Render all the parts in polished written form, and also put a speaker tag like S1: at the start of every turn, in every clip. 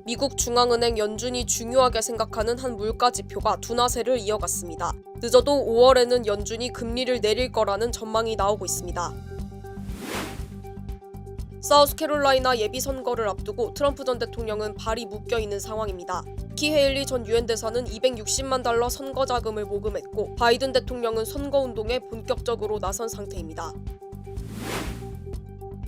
S1: 미국 중앙은행 연준이 중요하게 생각하는 한 물가 지표가 둔화세를 이어갔습니다. 늦어도 5월에는 연준이 금리를 내릴 거라는 전망이 나오고 있습니다. 사우스캐롤라이나 예비선거를 앞두고 트럼프 전 대통령은 발이 묶여있는 상황입니다. 니키 헤일리 전 유엔 대사는 $260만 선거 자금을 모금했고 바이든 대통령은 선거운동에 본격적으로 나선 상태입니다.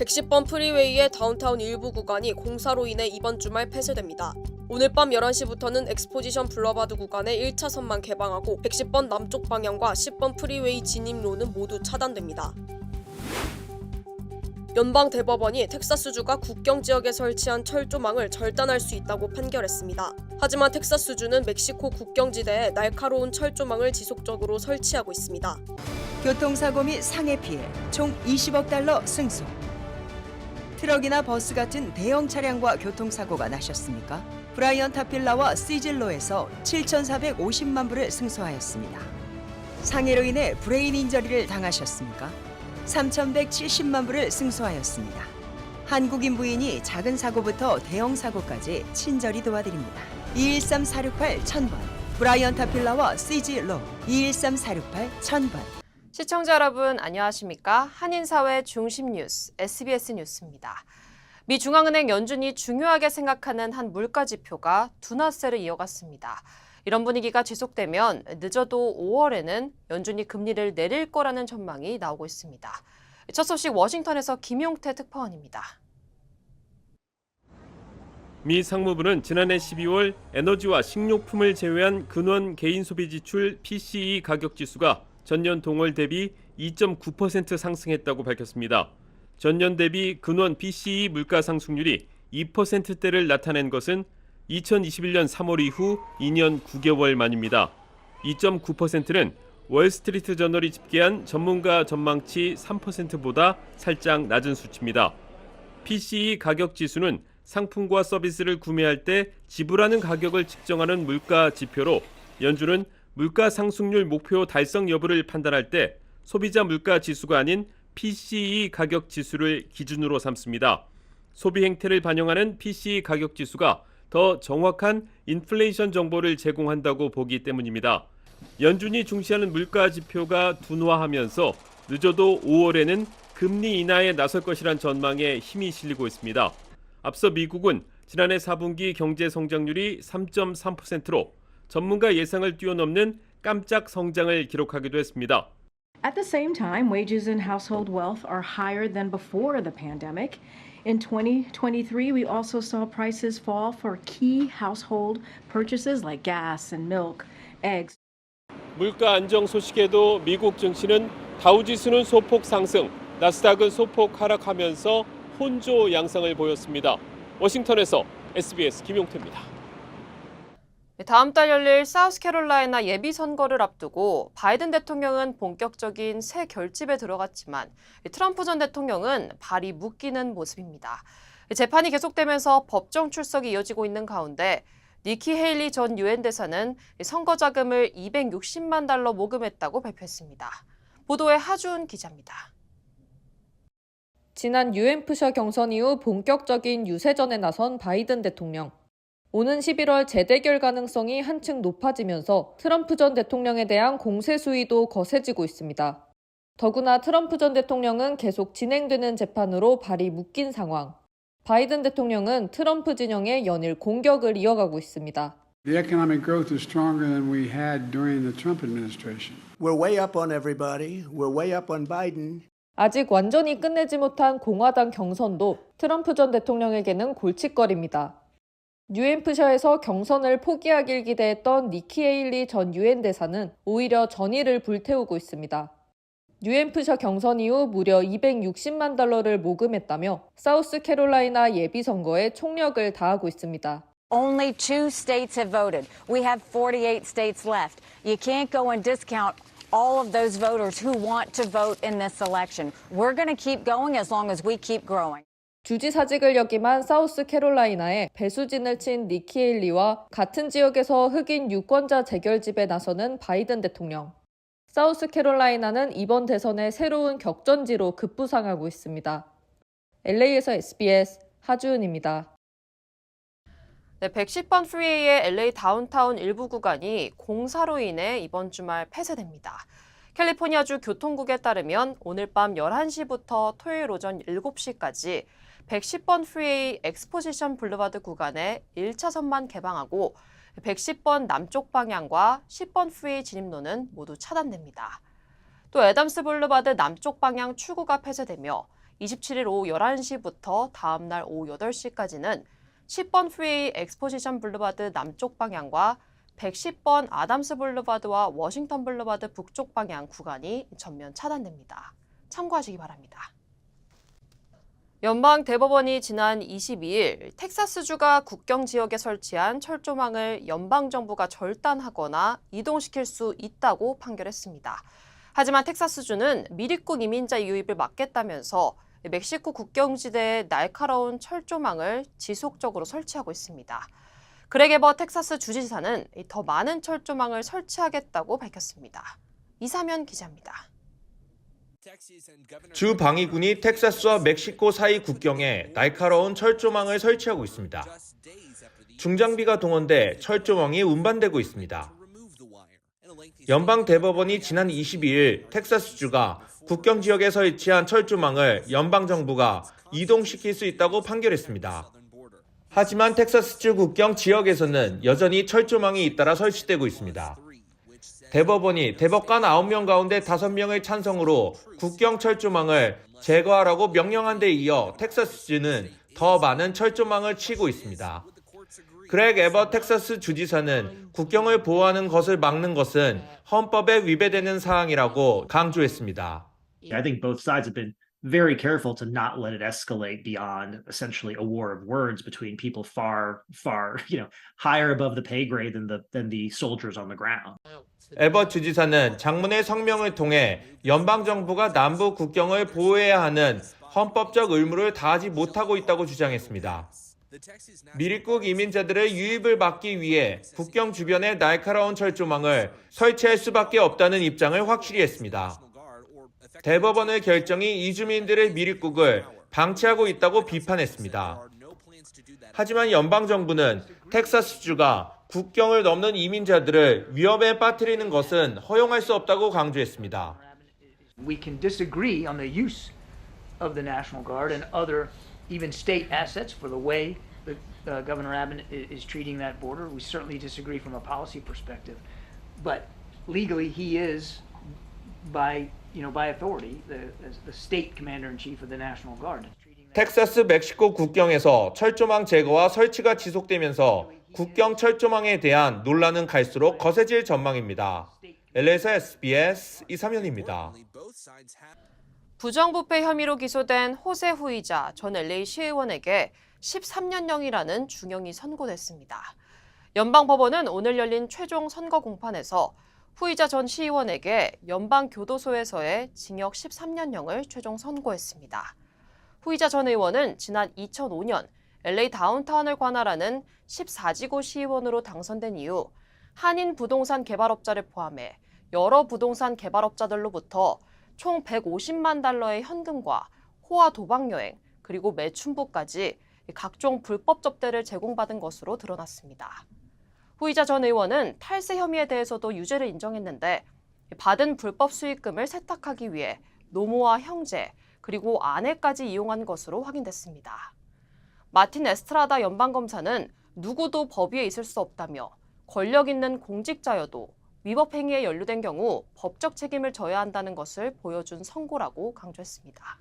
S1: 110번 프리웨이의 다운타운 일부 구간이 공사로 인해 이번 주말 폐쇄됩니다. 오늘 밤 11시부터는 엑스포지션 블러바드 구간의 1차선만 개방하고 110번 남쪽 방향과 10번 프리웨이 진입로는 모두 차단됩니다. 연방대법원이 텍사스주가 국경 지역에 설치한 철조망을 절단할 수 있다고 판결했습니다. 하지만 텍사스주는 멕시코 국경지대에 날카로운 철조망을 지속적으로 설치하고 있습니다.
S2: 교통사고 및 상해 피해 총 $20억 승소. 트럭이나 버스 같은 대형 차량과 교통사고가 나셨습니까? 브라이언 타필라와 시즐로에서 7,450만 불을 승소하였습니다. 상해로 인해 브레인 인저리를 당하셨습니까? 3,170만 불을 승소하였습니다. 한국인 부인이 작은 사고부터 대형 사고까지 친절히 도와드립니다. 213-468-1000번 브라이언 타필라와 시즐로 213-468-1000번.
S3: 시청자 여러분 안녕하십니까? 한인사회 중심 뉴스 SBS 뉴스입니다. 미 중앙은행 연준이 중요하게 생각하는 한 물가 지표가 둔화세를 이어갔습니다. 이런 분위기가 지속되면 늦어도 5월에는 연준이 금리를 내릴 거라는 전망이 나오고 있습니다. 첫 소식 워싱턴에서 김용태 특파원입니다.
S4: 미 상무부는 지난해 12월 에너지와 식료품을 제외한 근원 개인 소비 지출 PCE 가격 지수가 전년 동월 대비 2.9% 상승했다고 밝혔습니다. 전년 대비 근원 PCE 물가 상승률이 2%대를 나타낸 것은 2021년 3월 이후 2년 9개월 만입니다. 2.9%는 월스트리트 저널이 집계한 전문가 전망치 3%보다 살짝 낮은 수치입니다. PCE 가격 지수는 상품과 서비스를 구매할 때 지불하는 가격을 측정하는 물가 지표로 연준은 물가 상승률 목표 달성 여부를 판단할 때 소비자 물가 지수가 아닌 PCE 가격 지수를 기준으로 삼습니다. 소비 행태를 반영하는 PCE 가격 지수가 더 정확한 인플레이션 정보를 제공한다고 보기 때문입니다. 연준이 중시하는 물가 지표가 둔화하면서 늦어도 5월에는 금리 인하에 나설 것이란 전망에 힘이 실리고 있습니다. 앞서 미국은 지난해 4분기 경제 성장률이 3.3%로 전문가 예상을 뛰어넘는 깜짝 성장을 기록하기도 했습니다.
S5: At the same time, wages and household wealth are higher than before the pandemic. In 2023, we also saw prices fall for key household purchases like gas and milk, eggs.
S4: 물가 안정 소식에도 미국 증시는 다우지수는 소폭 상승, 나스닥은 소폭 하락하면서 혼조 양상을 보였습니다. 워싱턴에서 SBS 김용태입니다.
S3: 다음 달 열릴 사우스캐롤라이나 예비선거를 앞두고 바이든 대통령은 본격적인 새 결집에 들어갔지만 트럼프 전 대통령은 발이 묶이는 모습입니다. 재판이 계속되면서 법정 출석이 이어지고 있는 가운데 니키 헤일리 전 유엔 대사는 선거 자금을 $260만 모금했다고 발표했습니다. 보도에 하주은 기자입니다.
S6: 지난 뉴햄프셔 경선 이후 본격적인 유세전에 나선 바이든 대통령. 오는 11월 재대결 가능성이 한층 높아지면서 트럼프 전 대통령에 대한 공세 수위도 거세지고 있습니다. 더구나 트럼프 전 대통령은 계속 진행되는 재판으로 발이 묶인 상황. 바이든 대통령은 트럼프 진영의 연일 공격을 이어가고 있습니다.
S7: The economic growth is stronger than we had during the Trump administration.
S8: We're way up on everybody. We're way up on Biden.
S6: 아직 완전히 끝내지 못한 공화당 경선도 트럼프 전 대통령에게는 골칫거리입니다. 뉴햄프셔에서 경선을 포기하길 기대했던 니키 헤일리 전 유엔 대사는 오히려 전의를 불태우고 있습니다. 뉴햄프셔 경선 이후 무려 $260만 모금했다며 사우스캐롤라이나 예비선거에 총력을 다하고 있습니다.
S9: Only 2 states have voted. We have 48 states left. You can't go and discount all of those voters who want to vote in this election. We're going to keep going as long as we keep growing.
S6: 주지사직을 역임한 사우스캐롤라이나에 배수진을 친 니키 헤일리와 같은 지역에서 흑인 유권자 재결집에 나서는 바이든 대통령. 사우스캐롤라이나는 이번 대선의 새로운 격전지로 급부상하고 있습니다. LA에서 SBS 하주은입니다.
S3: 네, 110번 프리웨이의 LA 다운타운 일부 구간이 공사로 인해 이번 주말 폐쇄됩니다. 캘리포니아주 교통국에 따르면 오늘 밤 11시부터 토요일 오전 7시까지 110번 프리웨이 엑스포지션 블루바드 구간에 1차선만 개방하고 110번 남쪽 방향과 10번 프리웨이 진입로는 모두 차단됩니다. 또 애담스 블루바드 남쪽 방향 출구가 폐쇄되며 27일 오후 11시부터 다음 날 오후 8시까지는 10번 프리웨이 엑스포지션 블루바드 남쪽 방향과 110번 아담스 블루바드와 워싱턴 블루바드 북쪽 방향 구간이 전면 차단됩니다. 참고하시기 바랍니다. 연방 대법원이 지난 22일 텍사스주가 국경 지역에 설치한 철조망을 연방 정부가 절단하거나 이동시킬 수 있다고 판결했습니다. 하지만 텍사스주는 미립국 이민자 유입을 막겠다면서 멕시코 국경지대에 날카로운 철조망을 지속적으로 설치하고 있습니다. 그렉 에버 텍사스 주지사는 더 많은 철조망을 설치하겠다고 밝혔습니다. 이사면 기자입니다.
S10: 주 방위군이 텍사스와 멕시코 사이 국경에 날카로운 철조망을 설치하고 있습니다. 중장비가 동원돼 철조망이 운반되고 있습니다. 연방 대법원이 지난 22일 텍사스주가 국경 지역에 설치한 철조망을 연방 정부가 이동시킬 수 있다고 판결했습니다. 하지만 텍사스주 국경 지역에서는 여전히 철조망이 잇따라 설치되고 있습니다. 대법원이 대법관 9명 가운데 5명의 찬성으로 국경 철조망을 제거하라고 명령한 데 이어 텍사스주는 더 많은 철조망을 치고 있습니다. 그렉 에버 텍사스 주지사는 국경을 보호하는 것을 막는 것은 헌법에 위배되는 사항이라고 강조했습니다.
S11: I think both sides have been very careful to not let it escalate beyond essentially a war of words between people far, higher above the pay grade than the soldiers on the ground.
S10: 에버 주지사는 장문의 성명을 통해 연방 정부가 남부 국경을 보호해야 하는 헌법적 의무를 다하지 못하고 있다고 주장했습니다. 미립국 이민자들의 유입을 막기 위해 국경 주변에 날카로운 철조망을 설치할 수밖에 없다는 입장을 확실히 했습니다. 대법원의 결정이 이주민들의 미립국을 방치하고 있다고 비판했습니다. 하지만 연방정부는 텍사스주가 국경을 넘는 이민자들을 위험에 빠뜨리는 것은 허용할 수 없다고 강조했습니다.
S12: We can disagree on the use of the National Guard and other even state assets for the way Governor Abbott is treating that border. We certainly disagree from a policy perspective, but legally he is by authority the state commander-in-chief of the National Guard.
S10: 텍사스 멕시코 국경에서 철조망 제거와 설치가 지속되면서 국경 철조망에 대한 논란은 갈수록 거세질 전망입니다. LA에서 SBS 이사면입니다.
S3: 부정부패 혐의로 기소된 호세 후이자 전 LA 시의원에게 13년형이라는 중형이 선고됐습니다. 연방법원은 오늘 열린 최종 선고 공판에서 후이자 전 시의원에게 연방교도소에서의 징역 13년형을 최종 선고했습니다. 후이자 전 의원은 지난 2005년 LA 다운타운을 관할하는 14지구 시의원으로 당선된 이후 한인 부동산 개발업자를 포함해 여러 부동산 개발업자들로부터 총 150만 달러의 현금과 호화 도박 여행 그리고 매춘부까지 각종 불법 접대를 제공받은 것으로 드러났습니다. 후이자 전 의원은 탈세 혐의에 대해서도 유죄를 인정했는데 받은 불법 수익금을 세탁하기 위해 노모와 형제 그리고 아내까지 이용한 것으로 확인됐습니다. 마틴 에스트라다 연방검사는 누구도 법 위에 있을 수 없다며 권력 있는 공직자여도 위법 행위에 연루된 경우 법적 책임을 져야 한다는 것을 보여준 선고라고 강조했습니다.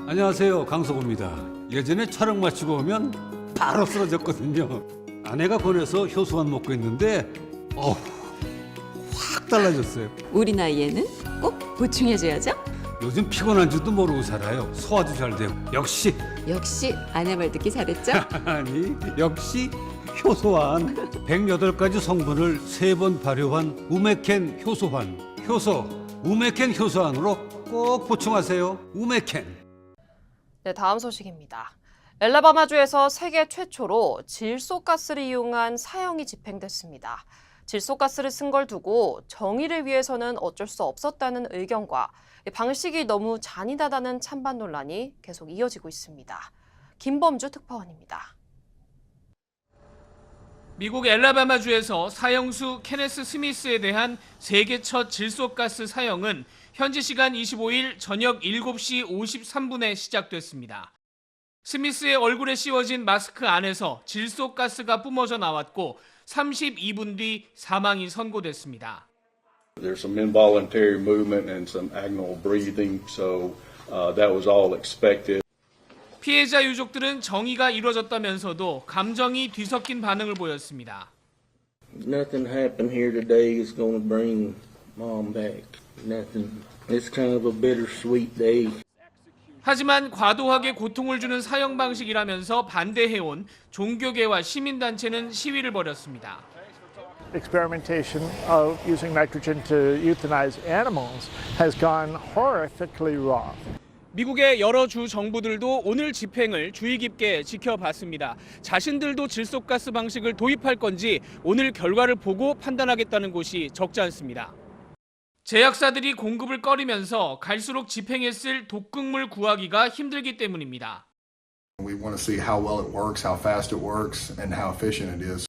S13: 안녕하세요, 강석호입니다. 예전에 촬영 마치고 오면 바로 쓰러졌거든요. 아내가 권해서 효소만 먹고 있는데 확 달라졌어요.
S14: 우리 나이에는 꼭 보충해줘야죠.
S13: 요즘 피곤한 줄도 모르고 살아요. 소화도 잘 되고. 역시
S14: 아내 말 듣기 잘했죠?
S13: 아니, 역시 효소환. 108가지 성분을 3번 발효한 우메켄 효소환. 우메켄 효소환으로 꼭 보충하세요. 우메켄.
S3: 네, 다음 소식입니다. 엘라바마주에서 세계 최초로 질소가스를 이용한 사형이 집행됐습니다. 질소가스를 쓴 걸 두고 정의를 위해서는 어쩔 수 없었다는 의견과 방식이 너무 잔인하다는 찬반 논란이 계속 이어지고 있습니다. 김범주 특파원입니다.
S15: 미국 엘라바마주에서 사형수 케네스 스미스에 대한 세계 첫 질소가스 사형은 현지 시간 25일 저녁 7시 53분에 시작됐습니다. 스미스의 얼굴에 씌워진 마스크 안에서 질소가스가 뿜어져 나왔고 32분 뒤 사망이 선고됐습니다.
S16: There's some involuntary movement and some agonal breathing, so that was all expected.
S15: 피해자 유족들은 정의가 이루어졌다면서도 감정이 뒤섞인 반응을 보였습니다.
S17: Nothing happened here today is going to bring mom back. Nothing. It's kind of a bittersweet day.
S15: 하지만 과도하게 고통을 주는 사형 방식이라면서 반대해온 종교계와 시민단체는 시위를 벌였습니다.
S18: Experimentation of using nitrogen to euthanize animals has gone horrifically wrong.
S15: 미국의 여러 주 정부들도 오늘 집행을 주의 깊게 지켜봤습니다. 자신들도 질소가스 방식을 도입할 건지 오늘 결과를 보고 판단하겠다는 곳이 적지 않습니다. 제약사들이 공급을 꺼리면서 갈수록 집행에 쓸 독극물 구하기가 힘들기 때문입니다.
S19: We want to see how well it works, how fast it works, and how efficient it is.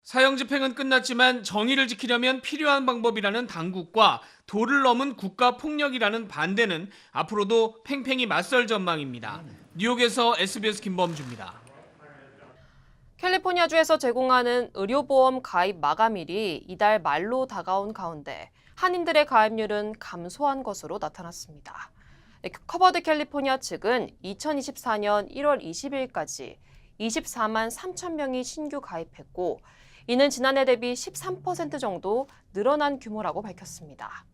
S15: 사형 집행은 끝났지만 정의를 지키려면 필요한 방법이라는 당국과 도를 넘은 국가 폭력이라는 반대는 앞으로도 팽팽히 맞설 전망입니다. 뉴욕에서 SBS 김범주입니다.
S3: 캘리포니아주에서 제공하는 의료보험 가입 마감일이 이달 말로 다가온 가운데 한인들의 가입률은 감소한 것으로 나타났습니다. 커버드 캘리포니아 측은 2024년 1월 20일까지 24만 3천 명이 신규 가입했고 이는 지난해 대비 13% 정도 늘어난 규모라고 밝혔습니다.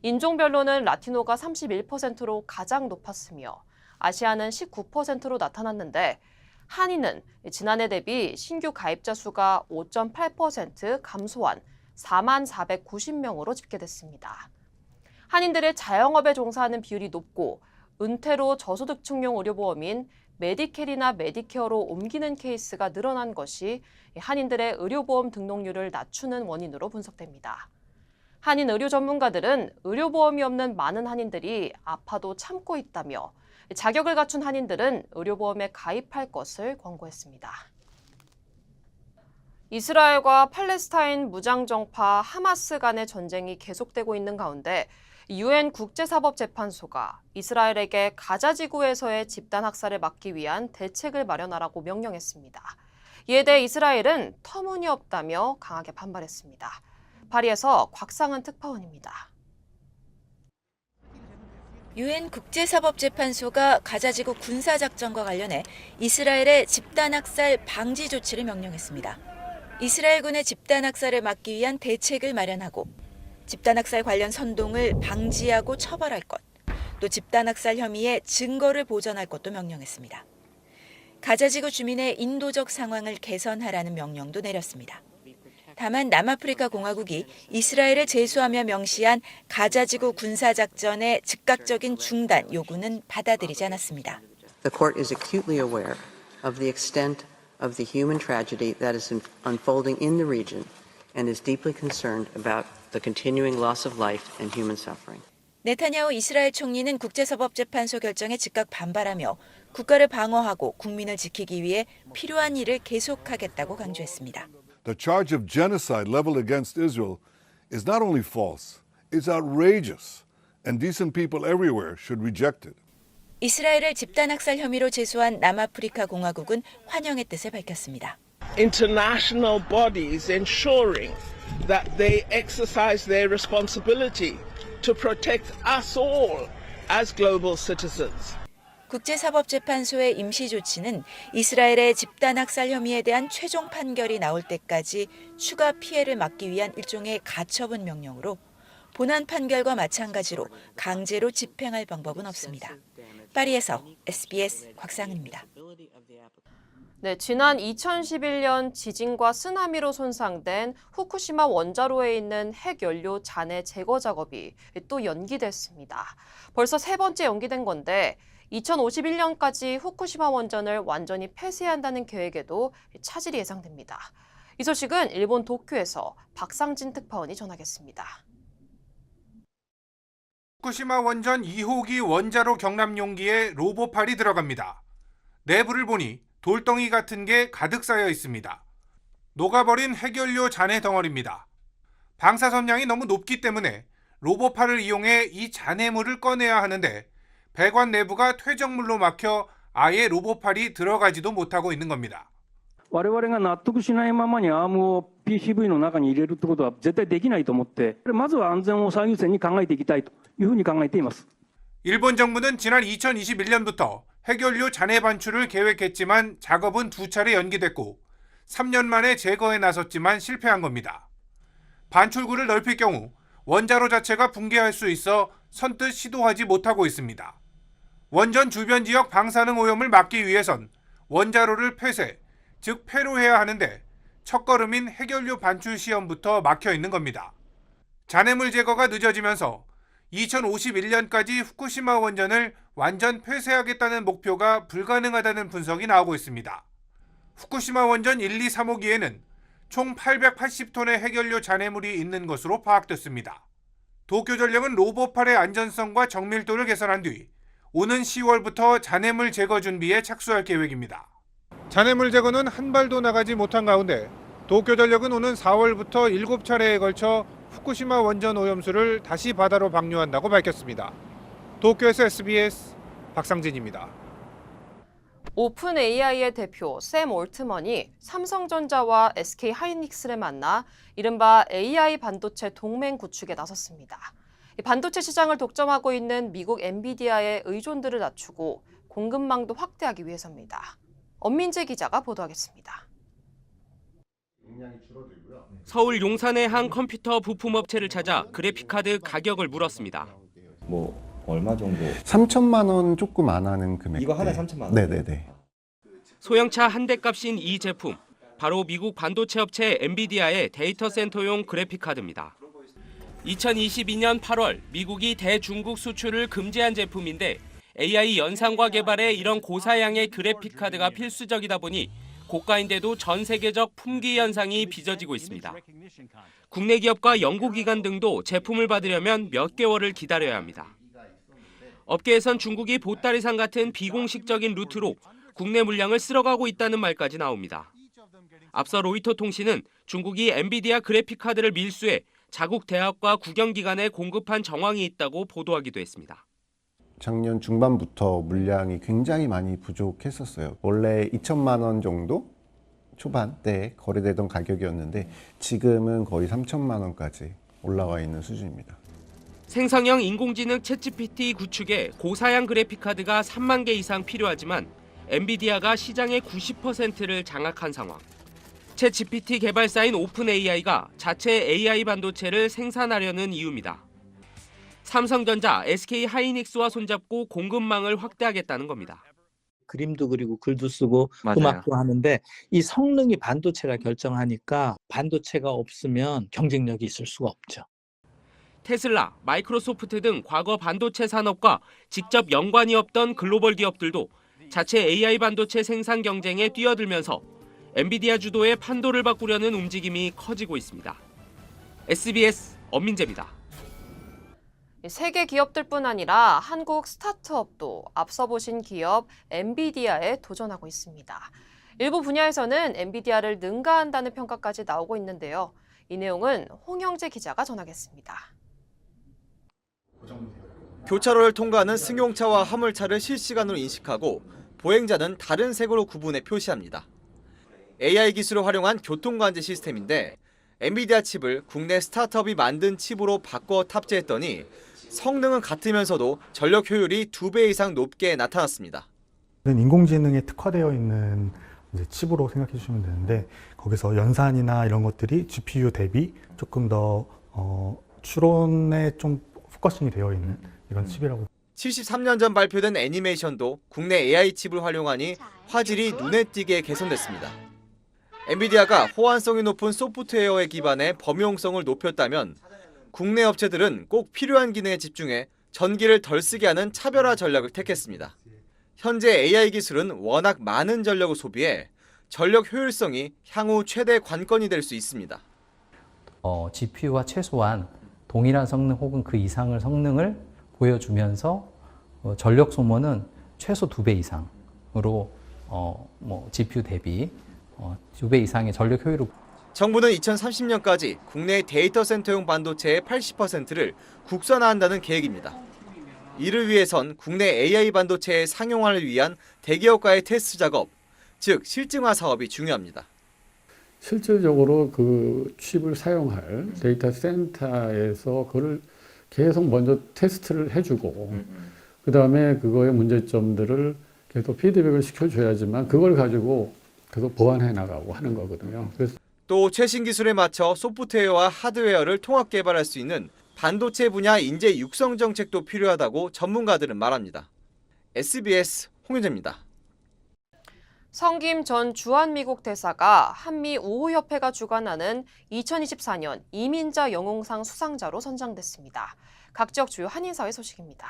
S3: 인종별로는 라티노가 31%로 가장 높았으며 아시아는 19%로 나타났는데 한인은 지난해 대비 신규 가입자 수가 5.8% 감소한 4만 490명으로 집계됐습니다. 한인들의 자영업에 종사하는 비율이 높고 은퇴로 저소득층용 의료보험인 메디켈이나 메디케어로 옮기는 케이스가 늘어난 것이 한인들의 의료보험 등록률을 낮추는 원인으로 분석됩니다. 한인 의료 전문가들은 의료보험이 없는 많은 한인들이 아파도 참고 있다며 자격을 갖춘 한인들은 의료보험에 가입할 것을 권고했습니다. 이스라엘과 팔레스타인 무장정파 하마스 간의 전쟁이 계속되고 있는 가운데 유엔 국제사법재판소가 이스라엘에게 가자 지구에서의 집단 학살을 막기 위한 대책을 마련하라고 명령했습니다. 이에 대해 이스라엘은 터무니없다며 강하게 반발했습니다. 파리에서 곽상은 특파원입니다.
S20: 유엔 국제사법재판소가 가자지구 군사작전과 관련해 이스라엘의 집단학살 방지 조치를 명령했습니다. 이스라엘군의 집단학살을 막기 위한 대책을 마련하고 집단학살 관련 선동을 방지하고 처벌할 것, 또 집단학살 혐의의 증거를 보전할 것도 명령했습니다. 가자지구 주민의 인도적 상황을 개선하라는 명령도 내렸습니다. 다만 남아프리카 공화국이 이스라엘을 제소하며 명시한 가자지구 군사작전의 즉각적인 중단 요구는 받아들이지 않았습니다.
S21: The court is acutely aware of the extent of the human tragedy that is unfolding in the region and is deeply concerned about the continuing loss of life and human suffering.
S20: 네타냐후 이스라엘 총리는 국제사법재판소 결정에 즉각 반발하며 국가를 방어하고 국민을 지키기 위해 필요한 일을 계속하겠다고 강조했습니다.
S22: The charge of genocide leveled against Israel is not only false, it's outrageous, and decent people everywhere should reject it.
S20: 이스라엘을 집단학살 혐의로 제소한 남아프리카 공화국은 환영의 뜻을 밝혔습니다.
S23: International bodies ensuring that they exercise their responsibility to protect us all as global citizens.
S20: 국제사법재판소의 임시 조치는 이스라엘의 집단학살 혐의에 대한 최종 판결이 나올 때까지 추가 피해를 막기 위한 일종의 가처분 명령으로 본안 판결과 마찬가지로 강제로 집행할 방법은 없습니다. 파리에서 SBS 곽상은입니다.
S3: 네, 지난 2011년 지진과 쓰나미로 손상된 후쿠시마 원자로에 있는 핵연료 잔해 제거 작업이 또 연기됐습니다. 벌써 세 번째 연기된 건데 2051년까지 후쿠시마 원전을 완전히 폐쇄한다는 계획에도 차질이 예상됩니다. 이 소식은 일본 도쿄에서 박상진 특파원이 전하겠습니다.
S24: 후쿠시마 원전 2호기 원자로 경납 용기에 로보팔이 들어갑니다. 내부를 보니 돌덩이 같은 게 가득 쌓여 있습니다. 녹아버린 해결료 잔해 덩어리입니다. 방사선량이 너무 높기 때문에 로보팔을 이용해 이 잔해물을 꺼내야 하는데 배관 내부가 퇴적물로 막혀 아예 로보팔이 들어가지도 못하고 있는 겁니다.
S1: 我々が納得しないままにアームを PCV の中に入れるってことは絶対できないと思って、まずは安全を最優先に考えていきたいというふうに考えています。
S24: 일본 정부는 지난 2021년부터 해결료 잔해 반출을 계획했지만 작업은 2차례 연기됐고 3년 만에 제거에 나섰지만 실패한 겁니다. 반출구를 넓힐 경우 원자로 자체가 붕괴할 수 있어 선뜻 시도하지 못하고 있습니다. 원전 주변 지역 방사능 오염을 막기 위해선 원자로를 폐쇄, 즉 폐로해야 하는데 첫걸음인 해결료 반출 시험부터 막혀 있는 겁니다. 잔해물 제거가 늦어지면서 2051년까지 후쿠시마 원전을 완전 폐쇄하겠다는 목표가 불가능하다는 분석이 나오고 있습니다. 후쿠시마 원전 1, 2, 3호기에는 총 880톤의 해결료 잔해물이 있는 것으로 파악됐습니다. 도쿄전력은 로보팔의 안전성과 정밀도를 개선한 뒤 오는 10월부터 잔해물 제거 준비에 착수할 계획입니다. 잔해물 제거는 한 발도 나가지 못한 가운데 도쿄전력은 오는 4월부터 7차례에 걸쳐 후쿠시마 원전 오염수를 다시 바다로 방류한다고 밝혔습니다. 도쿄에서 SBS 박상진입니다.
S3: 오픈 AI의 대표 샘 올트먼이 삼성전자와 SK 하이닉스를 만나 이른바 AI 반도체 동맹 구축에 나섰습니다. 반도체 시장을 독점하고 있는 미국 엔비디아의 의존들을 낮추고 공급망도 확대하기 위해서입니다. 엄민재 기자가 보도하겠습니다.
S2: 서울 용산의 한 컴퓨터 부품업체를 찾아 그래픽카드 가격을 물었습니다.
S4: 얼마 정도? 3천만 원 조금 안 하는 금액. 이거 하나에 3천만 원? 네네네.
S2: 소형차 한 대 값인 이 제품, 바로 미국 반도체 업체 엔비디아의 데이터 센터용 그래픽카드입니다. 2022년 8월 미국이 대중국 수출을 금지한 제품인데 AI 연산과 개발에 이런 고사양의 그래픽카드가 필수적이다 보니 고가인데도 전 세계적 품귀 현상이 빚어지고 있습니다. 국내 기업과 연구기관 등도 제품을 받으려면 몇 개월을 기다려야 합니다. 업계에선 중국이 보따리상 같은 비공식적인 루트로 국내 물량을 쓸어가고 있다는 말까지 나옵니다. 앞서 로이터 통신은 중국이 엔비디아 그래픽카드를 밀수해 자국 대학과 국영기관에 공급한 정황이 있다고 보도하기도 했습니다.
S4: 작년 중반부터 물량이 굉장히 많이 부족했었어요. 원래 2천만 원 정도 초반대에 거래되던 가격이었는데 지금은 거의 3천만 원까지 올라와 있는 수준입니다.
S2: 생성형 인공지능 챗GPT 구축에 고사양 그래픽카드가 3만 개 이상 필요하지만 엔비디아가 시장의 90%를 장악한 상황. 챗GPT 개발사인 오픈AI가 자체 AI 반도체를 생산하려는 이유입니다. 삼성전자, SK 하이닉스와 손잡고 공급망을 확대하겠다는 겁니다.
S5: 그림도 그리고 글도 쓰고
S2: 맞아요.
S5: 음악도 하는데 이 성능이 반도체가 결정하니까 반도체가 없으면 경쟁력이 있을 수가 없죠.
S2: 테슬라, 마이크로소프트 등 과거 반도체 산업과 직접 연관이 없던 글로벌 기업들도 자체 AI 반도체 생산 경쟁에 뛰어들면서 엔비디아 주도의 판도를 바꾸려는 움직임이 커지고 있습니다. SBS 엄민재입니다.
S3: 세계 기업들뿐 아니라 한국 스타트업도 앞서 보신 기업 엔비디아에 도전하고 있습니다. 일부 분야에서는 엔비디아를 능가한다는 평가까지 나오고 있는데요. 이 내용은 홍영재 기자가 전하겠습니다.
S25: 교차로를 통과하는 승용차와 화물차를 실시간으로 인식하고 보행자는 다른 색으로 구분해 표시합니다. AI 기술을 활용한 교통관제 시스템인데 엔비디아 칩을 국내 스타트업이 만든 칩으로 바꿔 탑재했더니 성능은 같으면서도 전력 효율이 2배 이상 높게 나타났습니다.
S26: 인공지능에 특화되어 있는 이제 칩으로 생각해 주시면 되는데 거기서 연산이나 이런 것들이 GPU 대비 조금 더 추론에 좀 포커싱이 되어 있는 이런 칩이라고.
S25: 73년 전 발표된 애니메이션도 국내 AI 칩을 활용하니 화질이 눈에 띄게 개선됐습니다. 엔비디아가 호환성이 높은 소프트웨어에 기반해 범용성을 높였다면 국내 업체들은 꼭 필요한 기능에 집중해 전기를 덜 쓰게 하는 차별화 전략을 택했습니다. 현재 AI 기술은 워낙 많은 전력을 소비해 전력 효율성이 향후 최대 관건이 될 수 있습니다.
S27: GPU와 최소한 동일한 성능 혹은 그 이상의 성능을 보여주면서 전력 소모는 최소 2배 이상으로 GPU 대비 2배 이상의 전력 효율을
S25: 정부는 2030년까지 국내 데이터 센터용 반도체의 80%를 국산화한다는 계획입니다. 이를 위해선 국내 AI 반도체의 상용화를 위한 대기업과의 테스트 작업, 즉 실증화 사업이 중요합니다.
S6: 실질적으로 그 칩을 사용할 데이터 센터에서 그걸 계속 먼저 테스트를 해주고 그다음에 그거의 문제점들을 계속 피드백을 시켜줘야지만 그걸 가지고 계속 보완해 나가고 하는 거거든요. 그래서
S25: 또 최신 기술에 맞춰 소프트웨어와 하드웨어를 통합 개발할 수 있는 반도체 분야 인재 육성 정책도 필요하다고 전문가들은 말합니다. SBS 홍윤재입니다.
S3: 성김 전 주한미국 대사가 한미 우호협회가 주관하는 2024년 이민자 영웅상 수상자로 선정됐습니다. 각 지역 주요 한인사회 소식입니다.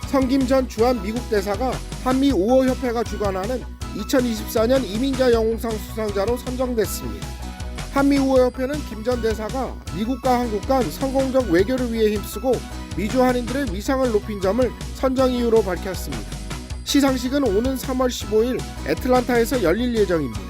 S7: 성김 전 주한미국 대사가 한미 우호협회가 주관하는 2024년 이민자 영웅상 수상자로 선정됐습니다. 한미 우호협회는 김 전 대사가 미국과 한국 간 성공적 외교를 위해 힘쓰고 미주 한인들의 위상을 높인 점을 선정 이유로 밝혔습니다. 시상식은 오는 3월 15일 애틀란타에서 열릴 예정입니다.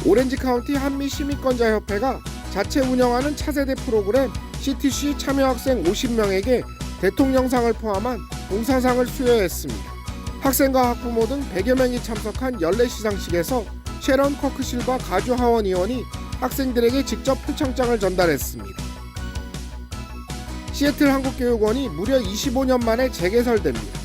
S7: 오렌지 카운티 한미 시민권자협회가 자체 운영하는 차세대 프로그램 CTC 참여 학생 50명에게 대통령상을 포함한 봉사상을 수여했습니다. 학생과 학부모 등 100여 명이 참석한 연례 시상식에서 셰런 커크실바 가주 하원 의원이 학생들에게 직접 표창장을 전달했습니다. 시애틀 한국교육원이 무려 25년 만에 재개설됩니다.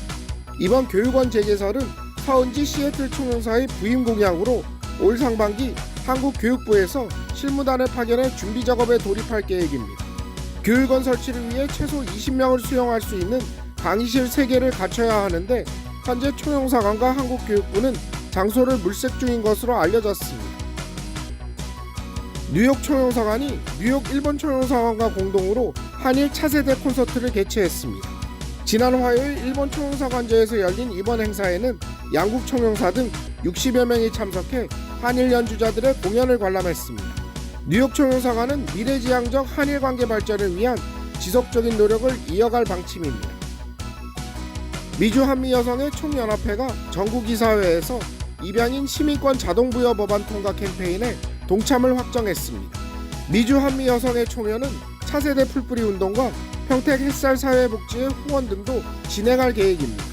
S7: 이번 교육원 재개설은 서은지 시애틀 총영사의 부임 공약으로 올 상반기 한국교육부에서 실무단을 파견해 준비 작업에 돌입할 계획입니다. 교육원 설치를 위해 최소 20명을 수용할 수 있는 강의실 3개를 갖춰야 하는데 현재 총영사관과 한국교육부는 장소를 물색 중인 것으로 알려졌습니다. 뉴욕 총영사관이 뉴욕 일본 총영사관과 공동으로 한일 차세대 콘서트를 개최했습니다. 지난 화요일 일본 총영사관제에서 열린 이번 행사에는 양국 총영사 등 60여 명이 참석해 한일 연주자들의 공연을 관람했습니다. 뉴욕 총영사관은 미래지향적 한일 관계 발전을 위한 지속적인 노력을 이어갈 방침입니다. 미주 한미 여성의 총연합회가 전국이사회에서 입양인 시민권 자동부여 법안 통과 캠페인에 동참을 확정했습니다. 미주 한미 여성의 총연은 차세대 풀뿌리 운동과 평택 햇살 사회복지의 후원 등도 진행할 계획입니다.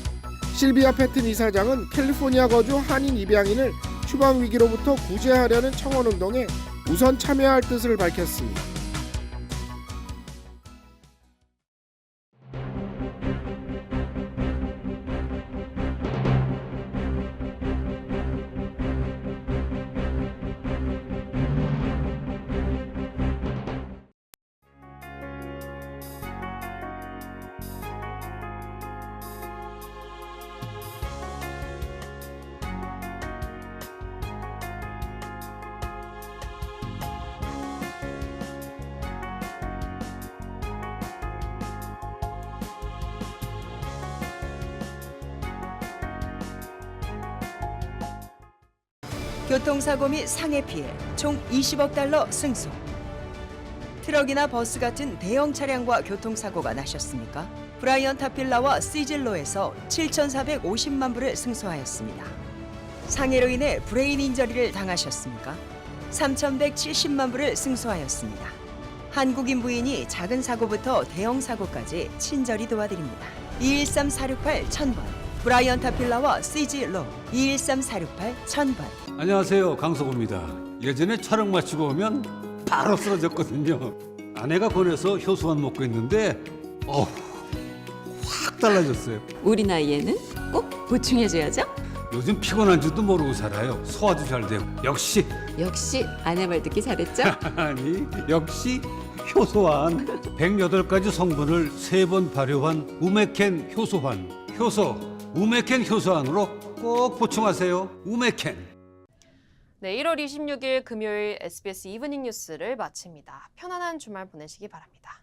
S7: 실비아 패튼 이사장은 캘리포니아 거주 한인 입양인을 추방 위기로부터 구제하려는 청원 운동에 우선 참여할 뜻을 밝혔습니다.
S20: 교통사고 및 상해 피해 총 20억 달러 승소. 트럭이나 버스 같은 대형 차량과 교통사고가 나셨습니까? 브라이언 타필라와 시즐로에서 7,450만 불을 승소하였습니다. 상해로 인해 브레인 인저리를 당하셨습니까? 3,170만 불을 승소하였습니다. 한국인 부인이 작은 사고부터 대형 사고까지 친절히 도와드립니다. 213-468-1000번 브라이언 타필라와 시즐로 213-468-1000번.
S13: 안녕하세요, 강석호입니다. 예전에 촬영 마치고 오면 바로 쓰러졌거든요. 아내가 권해서 효소만 먹고 있는데 확 달라졌어요.
S14: 우리 나이에는 꼭 보충해줘야죠.
S13: 요즘 피곤한 줄도 모르고 살아요. 소화도 잘 되고. 역시
S14: 아내 말 듣기 잘했죠?
S13: 아니, 역시 효소환. 108가지 성분을 3번 발효한 우메켄 효소환. 우메켄 효소환으로 꼭 보충하세요. 우메켄.
S3: 네, 1월 26일 금요일 SBS 이브닝 뉴스를 마칩니다. 편안한 주말 보내시기 바랍니다.